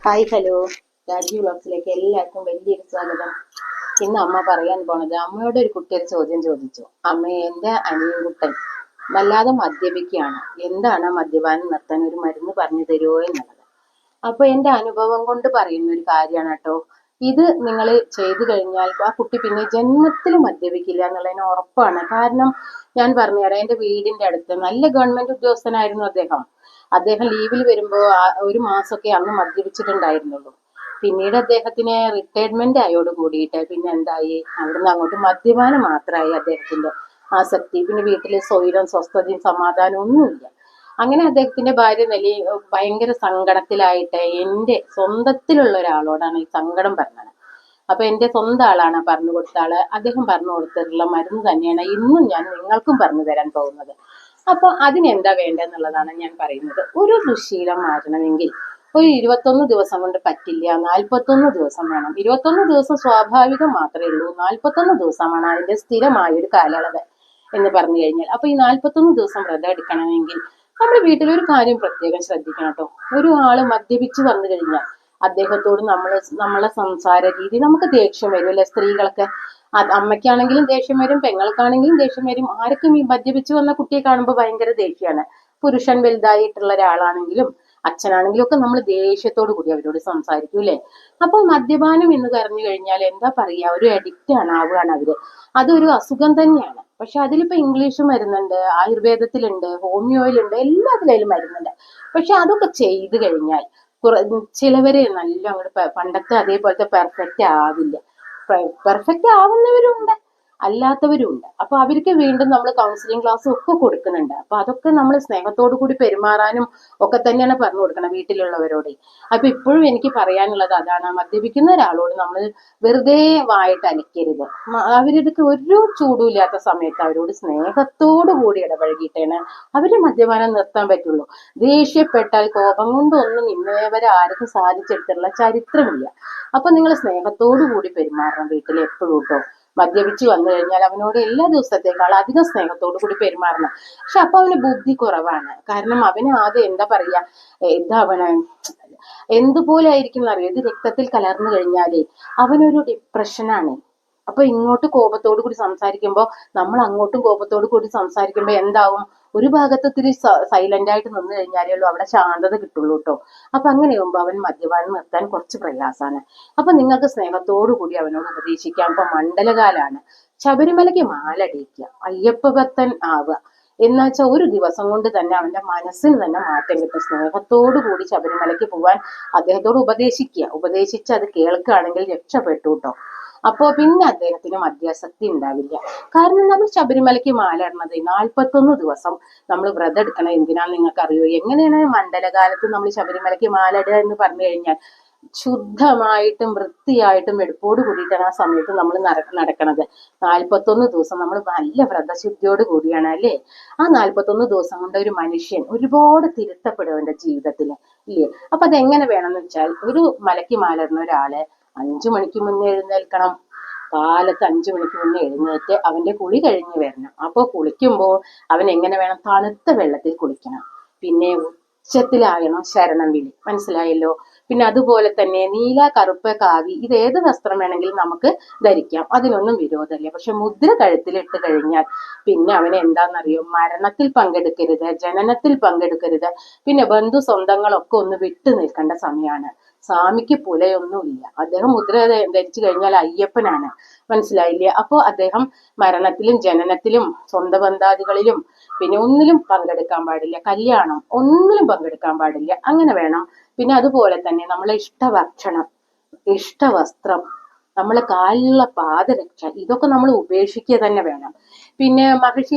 Hi hello, Rajeev വ്ളോഗ്സിലേക്ക് എല്ലാവർക്കും വലിയൊരു സ്വാഗതം. ഇന്ന് അമ്മ പറയാൻ പോണത്, അമ്മയോട് ഒരു കുട്ടി ഒരു ചോദ്യം ചോദിച്ചു. അമ്മ, എൻ്റെ അനിയൻകുട്ടൻ വല്ലാതെ മദ്യപിക്കുകയാണ്, എന്താണ് മദ്യപാനം നിർത്താൻ ഒരു മരുന്ന് പറഞ്ഞു തരുമോ എന്നുള്ളത്. അപ്പൊ എൻ്റെ അനുഭവം കൊണ്ട് പറയുന്ന ഒരു കാര്യമാണ് കേട്ടോ. ഇത് നിങ്ങൾ ചെയ്തു കഴിഞ്ഞാൽ ആ കുട്ടി പിന്നെ ജന്മത്തിൽ മദ്യപിക്കില്ല എന്നുള്ളതിന് ഉറപ്പാണ്. കാരണം ഞാൻ പറഞ്ഞുതരാം, എൻ്റെ വീടിന്റെ അടുത്ത് നല്ല ഗവൺമെന്റ് ഉദ്യോഗസ്ഥനായിരുന്നു അദ്ദേഹം. അദ്ദേഹം ലീവിൽ വരുമ്പോൾ ഒരു മാസമൊക്കെ അന്ന് മദ്യപിച്ചിട്ടുണ്ടായിരുന്നുള്ളൂ. പിന്നീട് അദ്ദേഹത്തിന് റിട്ടയർമെന്റ് ആയോട് കൂടിയിട്ട് പിന്നെ എന്തായി, അവിടുന്ന് അങ്ങോട്ട് മദ്യപാനം മാത്രമായി അദ്ദേഹത്തിന്റെ ആസക്തി. പിന്നെ വീട്ടിലെ സ്വൈരം സ്വസ്ഥതയും സമാധാനവും ഒന്നുമില്ല. അങ്ങനെ അദ്ദേഹത്തിന്റെ ഭാര്യ ഭയങ്കര സങ്കടത്തിലായിട്ട് എൻ്റെ സ്വന്തത്തിലുള്ള ഒരാളോടാണ് ഈ സങ്കടം പറഞ്ഞത്. അപ്പൊ എൻ്റെ സ്വന്തം ആളാണ് പറഞ്ഞു കൊടുത്ത ആള്. അദ്ദേഹം പറഞ്ഞു കൊടുത്തിട്ടുള്ള മരുന്ന് തന്നെയാണ് ഇന്നും ഞാൻ നിങ്ങൾക്കും പറഞ്ഞു തരാൻ പോകുന്നത്. അപ്പൊ അതിനെന്താ വേണ്ടെന്നുള്ളതാണ് ഞാൻ പറയുന്നത്. ഒരു ദുശ്ശീലം മാറ്റണമെങ്കിൽ ഒരു 21 ദിവസം കൊണ്ട് പറ്റില്ല, 41 ദിവസം വേണം. 21 ദിവസം സ്വാഭാവികം മാത്രമേ ഉള്ളൂ, 41 ദിവസമാണ് അതിന്റെ സ്ഥിരമായ ഒരു കാലയളവ് എന്ന് പറഞ്ഞു കഴിഞ്ഞാൽ. അപ്പൊ ഈ 41 ദിവസം വ്രതം എടുക്കണമെങ്കിൽ നമ്മൾ വീട്ടിലൊരു കാര്യം പ്രത്യേകം ശ്രദ്ധിക്കണം കേട്ടോ. ഒരു ആള് മദ്യപിച്ച് വന്നു കഴിഞ്ഞാൽ അദ്ദേഹത്തോട് നമ്മളെ സംസാര രീതി നമുക്ക് ദേഷ്യം വരും അല്ലെ? സ്ത്രീകൾക്ക് അമ്മയ്ക്കാണെങ്കിലും ദേഷ്യം വരും, പെങ്ങൾക്കാണെങ്കിലും ദേഷ്യം വരും. ആർക്കും ഈ മദ്യപിച്ച് വന്ന കുട്ടിയെ കാണുമ്പോൾ ഭയങ്കര ദേഷ്യമാണ്. പുരുഷൻ വലുതായിട്ടുള്ള ഒരാളാണെങ്കിലും അച്ഛനാണെങ്കിലും ഒക്കെ നമ്മൾ ദേഷ്യത്തോടു കൂടി അവരോട് സംസാരിക്കും അല്ലെ? അപ്പൊ മദ്യപാനം എന്ന് പറഞ്ഞു കഴിഞ്ഞാൽ എന്താ പറയാ, ഒരു അഡിക്റ്റ് ആവുകയാണ് അവര്. അതൊരു അസുഖം തന്നെയാണ്. പക്ഷെ അതിലിപ്പോ ഇംഗ്ലീഷ് മരുന്നുണ്ട്, ആയുർവേദത്തിലുണ്ട്, ഹോമിയോയിലുണ്ട്, എല്ലാത്തിലും മരുന്നുണ്ട്. പക്ഷെ അതൊക്കെ ചെയ്തു കഴിഞ്ഞാൽ ചിലവര് നല്ല അങ്ങോട്ട് പണ്ടത്തെ അതേപോലത്തെ പെർഫെക്റ്റ് ആവില്ല. പെർഫെക്റ്റ് ആവുന്നവരുണ്ട്, അല്ലാത്തവരുണ്ട്. അപ്പൊ അവർക്ക് വീണ്ടും നമ്മൾ കൗൺസിലിംഗ് ക്ലാസ്സും ഒക്കെ കൊടുക്കുന്നുണ്ട്. അപ്പൊ അതൊക്കെ നമ്മൾ സ്നേഹത്തോടു കൂടി പെരുമാറാനും ഒക്കെ തന്നെയാണ് പറഞ്ഞു കൊടുക്കണം വീട്ടിലുള്ളവരോട്. അപ്പൊ ഇപ്പോഴും എനിക്ക് പറയാനുള്ളത് അതാണ്, മദ്യപിക്കുന്ന ഒരാളോട് നമ്മൾ വെറുതെ വായിട്ട് അലക്കരുത്. അവർക്ക് ഒരു ചൂടുമില്ലാത്ത സമയത്ത് അവരോട് സ്നേഹത്തോടു കൂടി ഇടപഴകിയിട്ടാണ് അവര് മദ്യപാനം നിർത്താൻ പറ്റുള്ളൂ. ദേഷ്യപ്പെട്ടാൽ കോപം കൊണ്ടൊന്നും ഇന്നേവരെ ആർക്കും സാധിച്ചെടുത്തിട്ടുള്ള ചരിത്രമില്ല. അപ്പൊ നിങ്ങൾ സ്നേഹത്തോടു കൂടി പെരുമാറണം വീട്ടിൽ എപ്പോഴും കേട്ടോ. മദ്യപിച്ച് വന്നു കഴിഞ്ഞാൽ അവനോട് എല്ലാ ദിവസത്തേക്കാൾ അധികം സ്നേഹത്തോടു കൂടി പെരുമാറണം. പക്ഷെ അപ്പൊ അവന് ബുദ്ധി കുറവാണ്. കാരണം അവന് ആദ്യം എന്താ പറയാ, അവന് എന്തുപോലെ ആയിരിക്കും എന്നറിയോ, ഇത് രക്തത്തിൽ കലർന്നു കഴിഞ്ഞാലേ അവനൊരു ഡിപ്രഷനാണ്. അപ്പൊ ഇങ്ങോട്ട് കോപത്തോടു കൂടി സംസാരിക്കുമ്പോൾ നമ്മൾ അങ്ങോട്ടും കോപത്തോടു കൂടി സംസാരിക്കുമ്പോൾ എന്താവും, ഒരു ഭാഗത്ത് ഇത്തിരി സൈലന്റ് ആയിട്ട് നിന്ന് കഴിഞ്ഞാലേ ഉള്ളൂ അവിടെ ശാന്തത കിട്ടുള്ളൂ കേട്ടോ. അപ്പൊ അങ്ങനെയാകുമ്പോ അവൻ മദ്യപാനം നിർത്താൻ കുറച്ച് പ്രയാസമാണ്. അപ്പൊ നിങ്ങൾക്ക് സ്നേഹത്തോടു കൂടി അവനോട് ഉപദേശിക്കാം. ഇപ്പൊ മണ്ഡലകാലാണ്, ശബരിമലയ്ക്ക് മാലടിയിക്കുക, അയ്യപ്പ ഭക്തൻ ആവുക എന്നുവെച്ചാൽ ഒരു ദിവസം കൊണ്ട് തന്നെ അവന്റെ മനസ്സിന് തന്നെ മാറ്റം കിട്ടും. സ്നേഹത്തോടു കൂടി ശബരിമലയ്ക്ക് പോവാൻ അദ്ദേഹത്തോട് ഉപദേശിച്ച് അത് കേൾക്കുകയാണെങ്കിൽ രക്ഷപ്പെട്ടു കേട്ടോ. അപ്പോ പിന്നെ അദ്ദേഹത്തിന് മദ്യാസക്തി ഉണ്ടാവില്ല. കാരണം നമ്മൾ ശബരിമലയ്ക്ക് മാല ഇടുന്നത് 41 ദിവസം നമ്മൾ വ്രതം എടുക്കണം. എന്തിനാന്ന് നിങ്ങൾക്ക് അറിയോ? എങ്ങനെയാണ് മണ്ഡലകാലത്ത് നമ്മൾ ശബരിമലയ്ക്ക് മാല ഇടുക എന്ന് പറഞ്ഞു കഴിഞ്ഞാൽ, ശുദ്ധമായിട്ടും വൃത്തിയായിട്ടും എടുപ്പോട് കൂടിയിട്ടാണ് ആ സമയത്ത് നമ്മൾ നടക്കണത്. 41 ദിവസം നമ്മൾ നല്ല വ്രതശുദ്ധിയോട് കൂടിയാണ് അല്ലേ? ആ 41 ദിവസം കൊണ്ട് ഒരു മനുഷ്യൻ ഒരുപാട് തിരുത്തപ്പെടും അവന്റെ ജീവിതത്തില്, ഇല്ലേ? അപ്പൊ അതെങ്ങനെ വേണമെന്ന് വെച്ചാൽ, ഒരു മലയ്ക്ക് മാലിടുന്ന ഒരാള് 5 മണിക്ക് മുന്നേ എഴുന്നേൽക്കണം. കാലത്ത് 5 മണിക്ക് മുന്നേ എഴുന്നേറ്റ് അവന്റെ കുളി കഴിഞ്ഞ് വരണം. അപ്പൊ കുളിക്കുമ്പോൾ അവൻ എങ്ങനെ വേണം, തണുത്ത വെള്ളത്തിൽ കുളിക്കണം. പിന്നെ ഉച്ചത്തിലാകണം ശരണം വിളി, മനസ്സിലായല്ലോ? പിന്നെ അതുപോലെ തന്നെ നീല, കറുപ്പ്, കാവി, ഇത് ഏത് വസ്ത്രം വേണമെങ്കിലും നമുക്ക് ധരിക്കാം, അതിനൊന്നും വിരോധമില്ല. പക്ഷെ മുദ്ര കഴുത്തിൽ ഇട്ട് കഴിഞ്ഞാൽ പിന്നെ അവന് എന്താണെന്നറിയോ, മരണത്തിൽ പങ്കെടുക്കരുത്, ജനനത്തിൽ പങ്കെടുക്കരുത്. പിന്നെ ബന്ധു സ്വന്തങ്ങളൊക്കെ ഒന്ന് വിട്ടു നിൽക്കേണ്ട സമയമാണ്. സ്വാമിക്ക് പുലയൊന്നുമില്ല. അദ്ദേഹം മുദ്ര ധരിച്ചു കഴിഞ്ഞാൽ അയ്യപ്പനാണ്, മനസ്സിലായില്ലേ? അപ്പോ അദ്ദേഹം മരണത്തിലും ജനനത്തിലും സ്വന്തം ബന്ധാദികളിലും പിന്നെ ഒന്നിലും പങ്കെടുക്കാൻ പാടില്ല. കല്യാണം ഒന്നിലും പങ്കെടുക്കാൻ പാടില്ല. അങ്ങനെ വേണം. പിന്നെ അതുപോലെ തന്നെ നമ്മളെ ഇഷ്ടഭക്ഷണം, ഇഷ്ടവസ്ത്രം, നമ്മളെ കാലിലുള്ള പാദരക്ഷ, ഇതൊക്കെ നമ്മൾ ഉപേക്ഷിക്കുക തന്നെ വേണം. പിന്നെ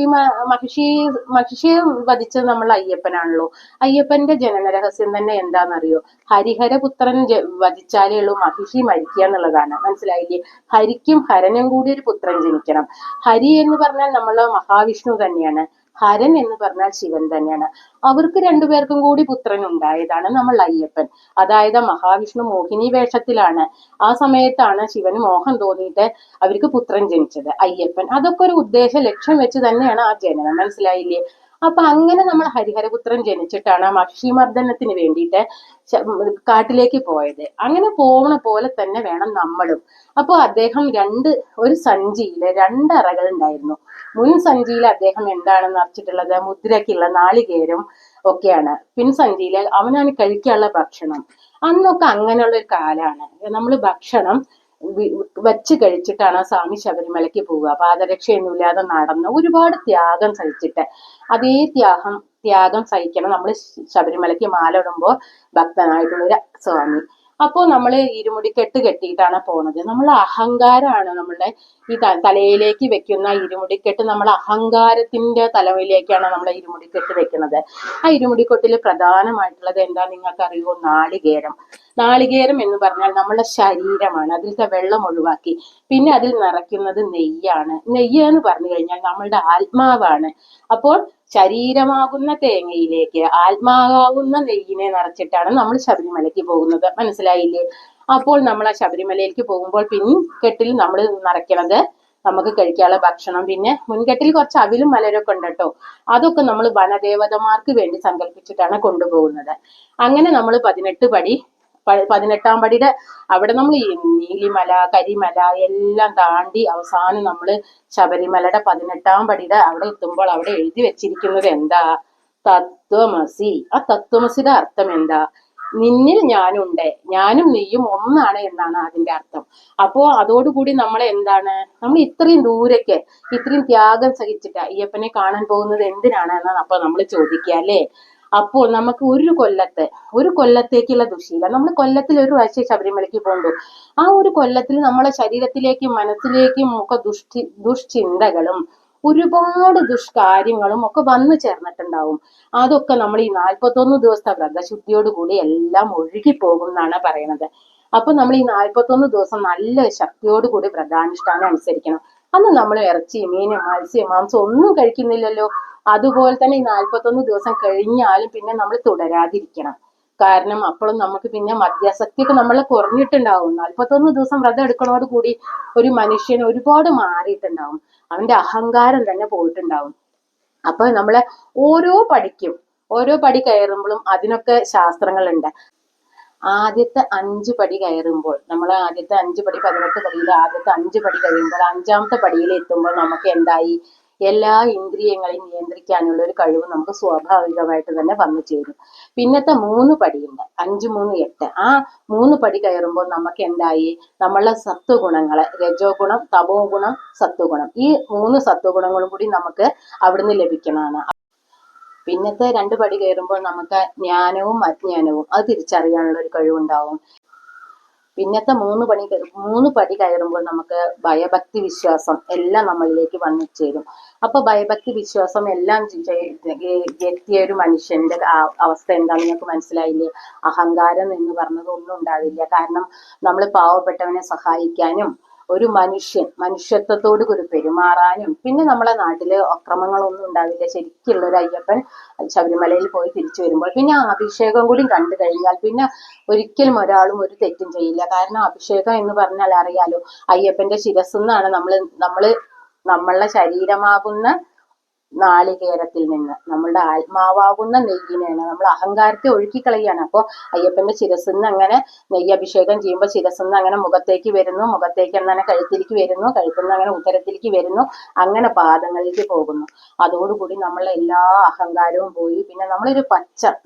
മഹിഷിയെ വധിച്ചത് നമ്മൾ അയ്യപ്പനാണല്ലോ. അയ്യപ്പന്റെ ജനന രഹസ്യം തന്നെ എന്താണെന്നറിയോ? ഹരിഹരപുത്രൻ വധിച്ചാലേ ഉള്ളൂ മഹിഷി മരിക്കുക എന്നുള്ളതാണ്, മനസ്സിലായില്ലേ? ഹരിക്കും ഹരനും കൂടി ഒരു പുത്രൻ ജനിക്കണം. ഹരി എന്ന് പറഞ്ഞാൽ നമ്മളെ മഹാവിഷ്ണു തന്നെയാണ്, ഹരൻ എന്ന് പറഞ്ഞാൽ ശിവൻ തന്നെയാണ്. അവർക്ക് രണ്ടുപേർക്കും കൂടി പുത്രൻ ഉണ്ടായതാണ് നമ്മൾ അയ്യപ്പൻ. അതായത് മഹാവിഷ്ണു മോഹിനി വേഷത്തിലാണ്. ആ സമയത്താണ് ശിവന് മോഹം തോന്നിയിട്ട് അവർക്ക് പുത്രൻ ജനിച്ചത്, അയ്യപ്പൻ. അതൊക്കെ ഒരു ഉദ്ദേശ ലക്ഷ്യം വെച്ച് തന്നെയാണ് ആ ജനനം, മനസ്സിലായില്ലേ? അപ്പൊ അങ്ങനെ നമ്മൾ ഹരിഹരപുത്രൻ ജനിച്ചിട്ടാണ് മഹിമർദ്ദനത്തിന് വേണ്ടിയിട്ട് കാട്ടിലേക്ക് പോയത്. അങ്ങനെ പോണ പോലെ തന്നെ വേണം നമ്മളും. അപ്പൊ അദ്ദേഹം ഒരു സഞ്ചിയില് രണ്ടറകൾ ഉണ്ടായിരുന്നു. മുൻ സഞ്ചിയിൽ അദ്ദേഹം എന്താണ് നിറച്ചിട്ടുള്ളത്? മുദ്രയ്ക്കുള്ള നാളികേരം ഒക്കെയാണ്. പിൻസഞ്ചിയില് അവനാണ് കഴിക്കാനുള്ള ഭക്ഷണം. അന്നൊക്കെ അങ്ങനെയുള്ള ഒരു കാലാണ്. നമ്മൾ ഭക്ഷണം വച്ച് കഴിച്ചിട്ടാണ് സ്വാമി ശബരിമലയ്ക്ക് പോവുക. പാദരക്ഷയൊന്നുമില്ലാതെ നടന്ന് ഒരുപാട് ത്യാഗം സഹിച്ചിട്ട്. അതേ ത്യാഗം സഹിക്കണം നമ്മൾ ശബരിമലയ്ക്ക് മാല ഇടുമ്പോൾ ഭക്തനായിട്ടുള്ള ഒരു സ്വാമി. അപ്പോൾ നമ്മൾ ഇരുമുടിക്കെട്ട് കെട്ടിയിട്ടാണ് പോണത്. നമ്മളെ അഹങ്കാരമാണ് നമ്മളുടെ ഈ തലയിലേക്ക് വെക്കുന്ന ഇരുമുടിക്കെട്ട്. നമ്മളെ അഹങ്കാരത്തിന്റെ തലയിലേക്കാണ് നമ്മളെ ഇരുമുടിക്കെട്ട് വെക്കുന്നത്. ആ ഇരുമുടിക്കെട്ടിൽ പ്രധാനമായിട്ടുള്ളത് എന്താ നിങ്ങൾക്ക് അറിയുമോ? നാളികേരം. നാളികേരം എന്ന് പറഞ്ഞാൽ നമ്മളുടെ ശരീരമാണ്. അതിലത്തെ വെള്ളം ഒഴിവാക്കി പിന്നെ അതിൽ നിറയ്ക്കുന്നത് നെയ്യാണ്. നെയ്യ് എന്ന് പറഞ്ഞു കഴിഞ്ഞാൽ നമ്മളുടെ ആത്മാവാണ്. അപ്പോൾ ശരീരമാകുന്ന തേങ്ങയിലേക്ക് ആത്മാവാകുന്ന നെയ്യിനെ നിറച്ചിട്ടാണ് നമ്മൾ ശബരിമലയ്ക്ക് പോകുന്നത്. മനസ്സിലായില്ലേ? അപ്പോൾ നമ്മൾ ആ ശബരിമലയിലേക്ക് പോകുമ്പോൾ പിൻകെട്ടിൽ നമ്മൾ നിറയ്ക്കണത് നമുക്ക് കഴിക്കാനുള്ള ഭക്ഷണം. പിന്നെ മുൻകെട്ടിൽ കുറച്ച് അവിലും മലരൊക്കെ ഉണ്ട് കേട്ടോ. അതൊക്കെ നമ്മൾ വനദേവതമാർക്ക് വേണ്ടി സങ്കല്പിച്ചിട്ടാണ് കൊണ്ടുപോകുന്നത്. അങ്ങനെ നമ്മൾ 18 പടിയുടെ അവിടെ നമ്മൾ നീലിമല, കരിമല എല്ലാം താണ്ടി അവസാനം നമ്മൾ ശബരിമലയുടെ 18 പടിയുടെ അവിടെ എത്തുമ്പോൾ അവിടെ എഴുതി വെച്ചിരിക്കുന്നത് എന്താ? തത്വമസി. ആ തത്വമസിയുടെ അർത്ഥം എന്താ? നിന്നിൽ ഞാനുണ്ട്, ഞാനും നീയും ഒന്നാണ് എന്നാണ് അതിന്റെ അർത്ഥം. അപ്പോ അതോടുകൂടി നമ്മൾ എന്താണ്, നമ്മൾ ഇത്രയും ദൂരേക്ക് ഇത്രയും ത്യാഗം സഹിച്ചിട്ട് അയ്യപ്പനെ കാണാൻ പോകുന്നത് എന്തിനാണ് എന്നാണ് അപ്പൊ നമ്മൾ ചോദിക്കുക അല്ലേ? അപ്പോൾ നമുക്ക് ഒരു കൊല്ലത്തേക്കുള്ള ദുശീലം, നമ്മൾ കൊല്ലത്തിൽ ഒരു പ്രാവശ്യം ശബരിമലയ്ക്ക് പോകുന്നു. ആ ഒരു കൊല്ലത്തിൽ നമ്മളെ ശരീരത്തിലേക്കും മനസ്സിലേക്കും ഒക്കെ ദുഷ്ചിന്തകളും ഒരുപാട് ദുഷ്കാര്യങ്ങളും ഒക്കെ വന്നു ചേർന്നിട്ടുണ്ടാവും. അതൊക്കെ നമ്മൾ ഈ 41 ദിവസത്തെ വ്രതശുദ്ധിയോടുകൂടി എല്ലാം ഒഴുകി പോകും എന്നാണ് പറയണത്. അപ്പൊ നമ്മൾ ഈ 41 ദിവസം നല്ല ശക്തിയോടുകൂടി വ്രതാനുഷ്ഠാനം അനുസരിക്കണം. അന്ന് നമ്മൾ ഇറച്ചി, മീൻ, മത്സ്യം, മാംസം ഒന്നും കഴിക്കുന്നില്ലല്ലോ. അതുപോലെ തന്നെ ഈ 41 ദിവസം കഴിഞ്ഞാലും പിന്നെ നമ്മൾ തുടരാതിരിക്കണം. കാരണം അപ്പോഴും നമുക്ക് പിന്നെ മദ്യാസക്തിയൊക്കെ നമ്മളെ കുറഞ്ഞിട്ടുണ്ടാവും. 41 ദിവസം വ്രതം എടുക്കണോട് കൂടി ഒരു മനുഷ്യൻ ഒരുപാട് മാറിയിട്ടുണ്ടാവും. അവന്റെ അഹങ്കാരം തന്നെ പോയിട്ടുണ്ടാവും. അപ്പൊ നമ്മളെ ഓരോ പടി കയറുമ്പോഴും അതിനൊക്കെ ശാസ്ത്രങ്ങളുണ്ട്. ആദ്യത്തെ 5 പടി കയറുമ്പോൾ ആദ്യത്തെ 5 പടി 18 പടിയിൽ ആദ്യത്തെ 5 പടി കഴിയുമ്പോൾ 5-ാമത്തെ പടിയിൽ എത്തുമ്പോൾ നമുക്ക് എന്തായി? എല്ലാ ഇന്ദ്രിയങ്ങളെയും നിയന്ത്രിക്കാനുള്ള ഒരു കഴിവ് നമുക്ക് സ്വാഭാവികമായിട്ട് തന്നെ വന്നു ചേരും. പിന്നത്തെ 3 പടിയുണ്ട്, 5, 3, 8. ആ 3 പടി കയറുമ്പോൾ നമുക്ക് എന്തായി? നമ്മളെ സത്വഗുണങ്ങളെ, രജോ ഗുണം, തമോ ഗുണം, സത്വഗുണം, ഈ 3 സത്വഗുണങ്ങളും കൂടി നമുക്ക് അവിടുന്ന് ലഭിക്കണതാണ്. പിന്നത്തെ 2 പടി കയറുമ്പോൾ നമുക്ക് ജ്ഞാനവും അജ്ഞാനവും അത് തിരിച്ചറിയാനുള്ള ഒരു കഴിവുണ്ടാവും. പിന്നത്തെ 3 പടി കയറുമ്പോൾ നമുക്ക് ഭയഭക്തി വിശ്വാസം എല്ലാം നമ്മളിലേക്ക് വന്നു ചേരും. അപ്പൊ ഭയഭക്തി വിശ്വാസം എല്ലാം എത്തിയ ഒരു മനുഷ്യന്റെ അവസ്ഥ എന്താണെന്ന് നിങ്ങൾക്ക് മനസ്സിലായില്ലേ? അഹങ്കാരം എന്ന് പറഞ്ഞത് ഒന്നും ഉണ്ടാവില്ല. കാരണം നമ്മൾ പാവപ്പെട്ടവനെ സഹായിക്കാനും ഒരു മനുഷ്യത്വത്തോട് കൂടി പെരുമാറാനും പിന്നെ നമ്മളെ നാട്ടില് അക്രമങ്ങളൊന്നും ഉണ്ടാവില്ല. ശരിക്കുള്ള ഒരു അയ്യപ്പൻ ശബരിമലയിൽ പോയി തിരിച്ചു വരുമ്പോൾ പിന്നെ അഭിഷേകം കൂടി കണ്ടു കഴിഞ്ഞാൽ പിന്നെ ഒരിക്കലും ഒരാളും ഒരു തെറ്റും ചെയ്യില്ല. കാരണം അഭിഷേകം എന്ന് പറഞ്ഞാൽ അറിയാലോ, അയ്യപ്പന്റെ ശിരസ്സെന്നാണ് നമ്മളുടെ ശരീരമാകുന്ന നാളികേരത്തിൽ നിന്ന് നമ്മളുടെ ആത്മാവാകുന്ന നെയ്യിനെയാണ് നമ്മൾ അഹങ്കാരത്തെ ഒഴുക്കിക്കളയാണ്. അപ്പോൾ അയ്യപ്പന്റെ ശിരസ്സെന്ന് അങ്ങനെ നെയ്യ് അഭിഷേകം ചെയ്യുമ്പോൾ ശിരസ്സെന്ന് അങ്ങനെ മുഖത്തേക്ക് വരുന്നു, മുഖത്തേക്ക് അങ്ങനെ കഴുത്തിലേക്ക് വരുന്നു, കഴുത്തുനിന്ന് അങ്ങനെ ഉദരത്തിലേക്ക് വരുന്നു, അങ്ങനെ പാദങ്ങളിലേക്ക് പോകുന്നു. അതോടുകൂടി നമ്മളെ എല്ലാ അഹങ്കാരവും പോയി പിന്നെ നമ്മളൊരു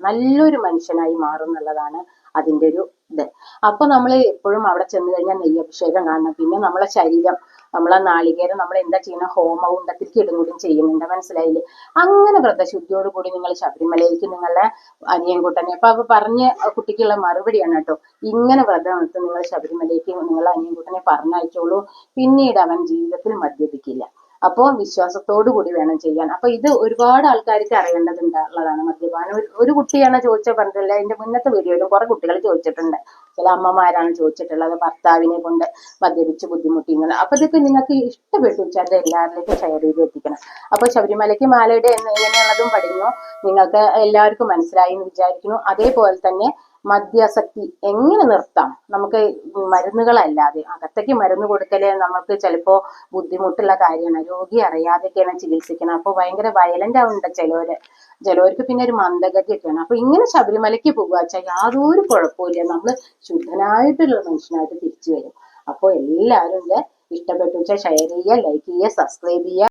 നല്ലൊരു മനുഷ്യനായി മാറും എന്നുള്ളതാണ് അതിന്റെ ഒരു ഇത്. അപ്പൊ നമ്മൾ എപ്പോഴും അവിടെ ചെന്ന് കഴിഞ്ഞാൽ നെയ്യഭിഷേകം കാണണം. പിന്നെ നമ്മളെ ശരീരം, നമ്മളെ നാളികേരം നമ്മൾ എന്താ ചെയ്യുന്ന? ഹോമകുണ്ടത്തിലേക്ക് ഇടുകൂടിയും ചെയ്യുന്നുണ്ട്. മനസ്സിലായില്ലേ? അങ്ങനെ വ്രതശുദ്ധിയോട് കൂടി നിങ്ങൾ ശബരിമലയിലേക്ക് നിങ്ങളുടെ അനിയൻകുട്ടനെ, അപ്പൊ പറഞ്ഞ കുട്ടിക്കുള്ള മറുപടിയാണ് കേട്ടോ. ഇങ്ങനെ വ്രതം എടുത്ത് നിങ്ങൾ ശബരിമലയിലേക്ക് നിങ്ങളുടെ അനിയൻകുട്ടനെ പറഞ്ഞയച്ചോളൂ. പിന്നീട് അവൻ ജീവിതത്തിൽ മദ്യപിക്കില്ല. അപ്പോൾ വിശ്വാസത്തോടു കൂടി വേണം ചെയ്യാൻ. അപ്പൊ ഇത് ഒരുപാട് ആൾക്കാർക്ക് അറിയേണ്ടതുള്ളതാണ്. മദ്യപാനം ഒരു കുട്ടിയാണ് പറഞ്ഞിട്ടില്ല. എന്റെ മുന്നത്തെ വീഡിയോയിലും കുറെ കുട്ടികൾ ചോദിച്ചിട്ടുണ്ട്. ചില അമ്മമാരാണ് ചോദിച്ചിട്ടുള്ളത് ഭർത്താവിനെ കൊണ്ട് മദ്യപിച്ച് ബുദ്ധിമുട്ടിക്കുന്നത്. അപ്പൊ ഇതൊക്കെ നിങ്ങൾക്ക് ഇഷ്ടപ്പെട്ടു വെച്ചാൽ എല്ലാവരിലേക്കും ഷെയർ ചെയ്ത് എത്തിക്കണം. അപ്പൊ ശബരിമലയ്ക്ക് മാലയുടെ എങ്ങനെയുള്ളതും പഠിഞ്ഞു, നിങ്ങൾക്ക് എല്ലാവർക്കും മനസ്സിലായി എന്ന് വിചാരിക്കുന്നു. അതേപോലെ തന്നെ മദ്യാസക്തി എങ്ങനെ നിർത്താം? നമുക്ക് മരുന്നുകളല്ലാതെ, അകത്തേക്ക് മരുന്ന് കൊടുക്കല് നമുക്ക് ചിലപ്പോ ബുദ്ധിമുട്ടുള്ള കാര്യമാണ്. രോഗി അറിയാതെയൊക്കെയാണ് ചികിത്സിക്കുന്നത്. അപ്പൊ ഭയങ്കര വയലന്റ് ആവുന്നുണ്ട് ചിലവർക്ക് പിന്നെ ഒരു മന്ദഗതിയൊക്കെയാണ്. അപ്പൊ ഇങ്ങനെ ശബരിമലയ്ക്ക് പോകുക വെച്ചാൽ യാതൊരു കുഴപ്പമില്ല, നമ്മള് ശുദ്ധനായിട്ടുള്ള മനുഷ്യനായിട്ട് തിരിച്ചു വരും. അപ്പോൾ എല്ലാവരും ഇത് ഇഷ്ടപ്പെട്ടു വെച്ചാൽ ഷെയർ ചെയ്യുക, ലൈക്ക് ചെയ്യുക, സബ്സ്ക്രൈബ് ചെയ്യുക.